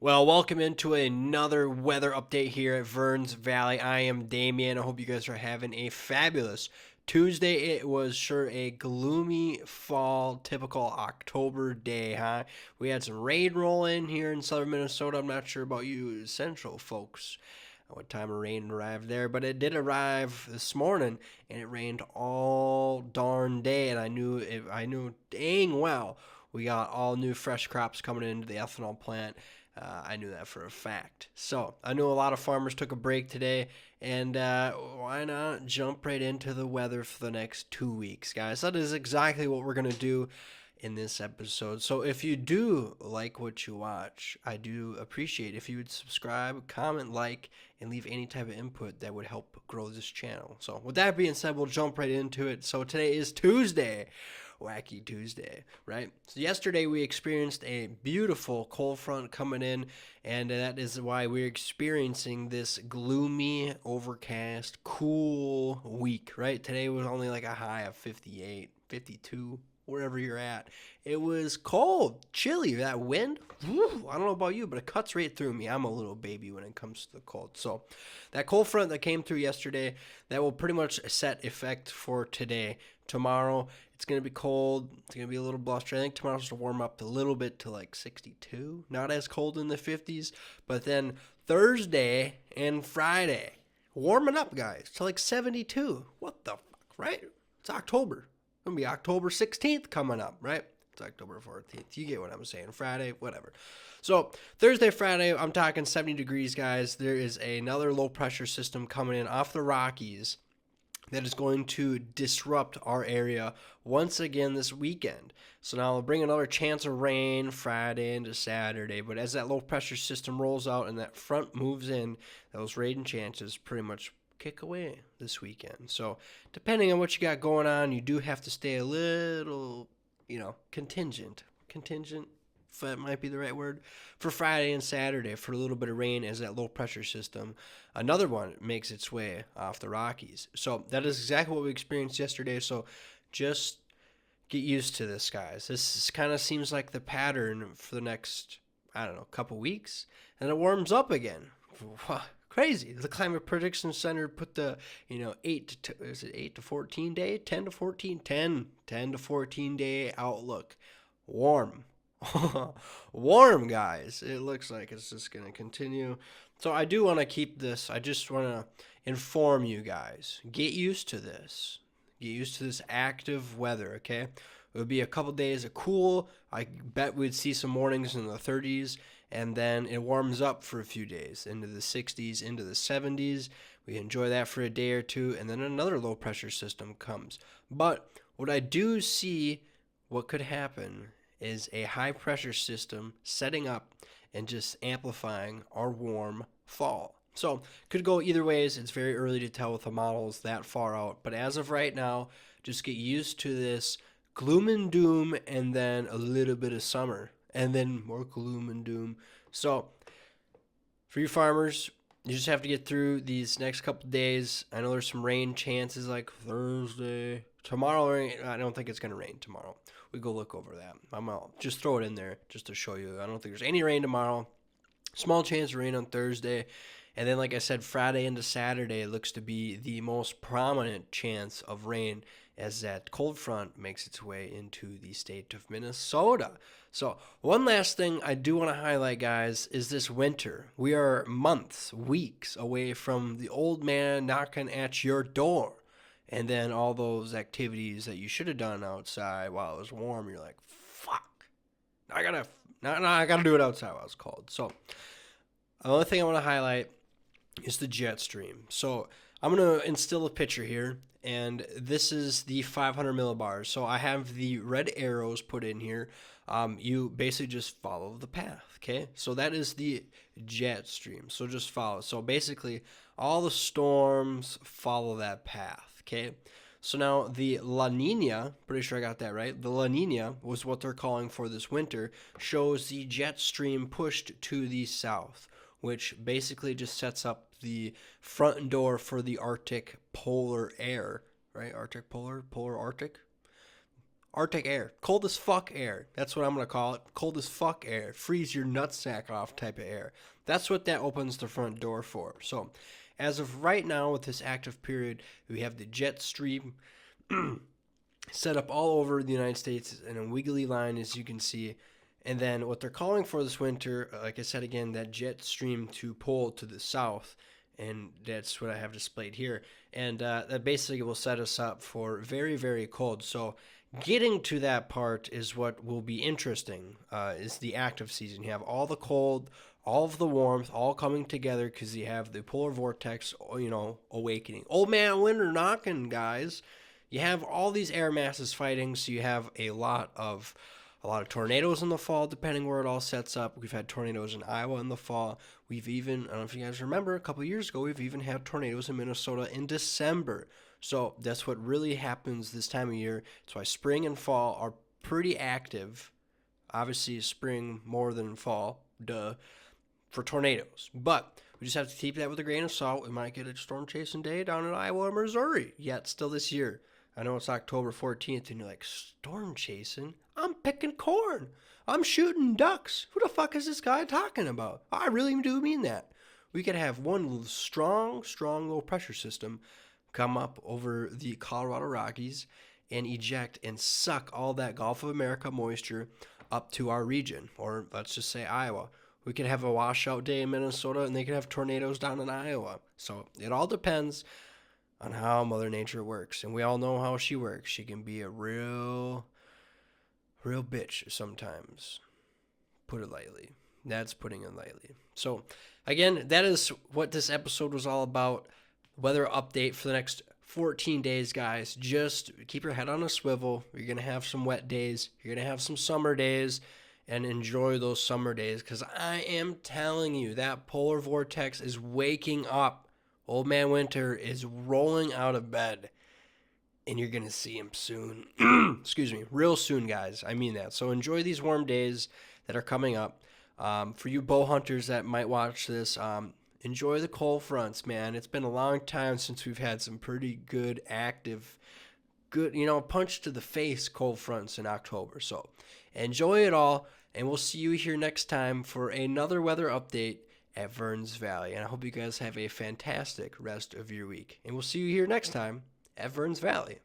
Well, welcome into another weather update here at Verns Valley. I am Damien. I hope you guys are having a fabulous Tuesday. It was sure a gloomy fall, typical October day, huh? We had some rain roll in here in southern Minnesota. I'm not sure about you central folks, what time of rain arrived there, but it did arrive this morning, and it rained all darn day. And I knew dang well we got all new fresh crops coming into the ethanol plant. I knew that for a fact. So I knew a lot of farmers took a break today, and why not jump right into the weather for the next 2 weeks, guys? That is exactly what we're gonna do in this episode. So if you do like what you watch, I do appreciate if you would subscribe, comment, like, and leave any type of input that would help grow this channel. So with that being said, we'll jump right into it. So today is Tuesday. Wacky Tuesday, right? So yesterday we experienced a beautiful cold front coming in, and that is why we're experiencing this gloomy, overcast, cool week, right? Today was only like a high of 58, 52, wherever you're at. It was cold, chilly. That wind, whew, I don't know about you, but it cuts right through me. I'm a little baby when it comes to the cold. So that cold front that came through yesterday, that will pretty much set effect for today. Tomorrow, it's going to be cold. It's going to be a little blustery. I think tomorrow's going to warm up a little bit to like 62. Not as cold in the 50s. But then Thursday and Friday, warming up, guys, to like 72. What the fuck, right? It's October. It's going to be October 16th coming up, right? It's October 14th. You get what I'm saying. Friday, whatever. So Thursday, Friday, I'm talking 70 degrees, guys. There is another low pressure system coming in off the Rockies that is going to disrupt our area once again this weekend. So now we'll bring another chance of rain Friday into Saturday. But as that low pressure system rolls out and that front moves in, those rain chances pretty much kick away this weekend. So depending on what you got going on, you do have to stay a little, contingent. Contingent, if that might be the right word, for Friday and Saturday for a little bit of rain as that low pressure system, another one, makes its way off the Rockies. So that is exactly what we experienced yesterday. So just get used to this, guys. This kind of seems like the pattern for the next, I don't know, couple weeks, and it warms up again. Crazy. The Climate Prediction Center put the, 8 to 14 day, 10 to 14, 10 to 14 day outlook. Warm. Warm, guys. It looks like it's just going to continue. So I do want to keep this. I just want to inform you guys. Get used to this. Get used to this active weather, okay? It would be a couple days of cool. I bet we'd see some mornings in the 30s, and then it warms up for a few days into the 60s, into the 70s. We enjoy that for a day or two, and then another low pressure system comes. But what I do see what could happen is a high pressure system setting up and just amplifying our warm fall. So could go either ways. It's very early to tell with the models that far out. But as of right now, just get used to this gloom and doom and then a little bit of summer and then more gloom and doom. So for you farmers, you just have to get through these next couple days. I know there's some rain chances like Thursday. Tomorrow, I don't think it's going to rain tomorrow. We go look over that. I'm going to just throw it in there just to show you. I don't think there's any rain tomorrow. Small chance of rain on Thursday. And then, like I said, Friday into Saturday looks to be the most prominent chance of rain as that cold front makes its way into the state of Minnesota. So one last thing I do want to highlight, guys, is this winter. We are months, weeks away from the old man knocking at your door. And then all those activities that you should have done outside while it was warm, you're like, fuck. I gotta do it outside while it's cold. So the only thing I want to highlight is the jet stream. So I'm going to instill a picture here, and this is the 500 millibars. So I have the red arrows put in here. You basically just follow the path, okay? So that is the jet stream. So just follow. So basically, all the storms follow that path, okay? So now the La Nina, pretty sure I got that right. The La Nina was what they're calling for this winter, shows the jet stream pushed to the south, which basically just sets up the front door for the Arctic polar air, right? Arctic polar, polar Arctic, Arctic air. Cold as fuck air. That's what I'm going to call it. Cold as fuck air. Freeze your nutsack off type of air. That's what that opens the front door for. So, as of right now, with this active period, we have the jet stream set up all over the United States in a wiggly line, as you can see. And then what they're calling for this winter, like I said again, that jet stream to pull to the south. And that's what I have displayed here. And that basically will set us up for very, very cold. So getting to that part is what will be interesting, is the active season. You have all the cold, all of the warmth, all coming together because you have the polar vortex, awakening. Old man winter knocking, guys. You have all these air masses fighting, so you have a lot of tornadoes in the fall, depending where it all sets up. We've had tornadoes in Iowa in the fall. We've even, I don't know if you guys remember, a couple of years ago, we've even had tornadoes in Minnesota in December. So that's what really happens this time of year. That's why spring and fall are pretty active. Obviously, spring more than fall, for tornadoes. But we just have to keep that with a grain of salt. We might get a storm chasing day down in Iowa or Missouri yet still this year. I know it's October 14th, and you're like, storm chasing? I'm picking corn. I'm shooting ducks. Who the fuck is this guy talking about? I really do mean that. We could have one strong low pressure system come up over the Colorado Rockies and eject and suck all that Gulf of America moisture up to our region, or let's just say Iowa. We could have a washout day in Minnesota, and they could have tornadoes down in Iowa. So it all depends on how Mother Nature works. And we all know how she works. She can be a real bitch sometimes. Put it lightly. That's putting it lightly. So, again, that is what this episode was all about. Weather update for the next 14 days, guys. Just keep your head on a swivel. You're going to have some wet days. You're going to have some summer days. And enjoy those summer days. Because I am telling you, that polar vortex is waking up. Old Man Winter is rolling out of bed, and you're going to see him soon. Excuse me, real soon, guys. I mean that. So enjoy these warm days that are coming up. For you bow hunters that might watch this, enjoy the cold fronts, man. It's been a long time since we've had some pretty good, active, punch to the face cold fronts in October. So enjoy it all, and we'll see you here next time for another weather update at Verns Valley. And I hope you guys have a fantastic rest of your week. And we'll see you here next time at Verns Valley.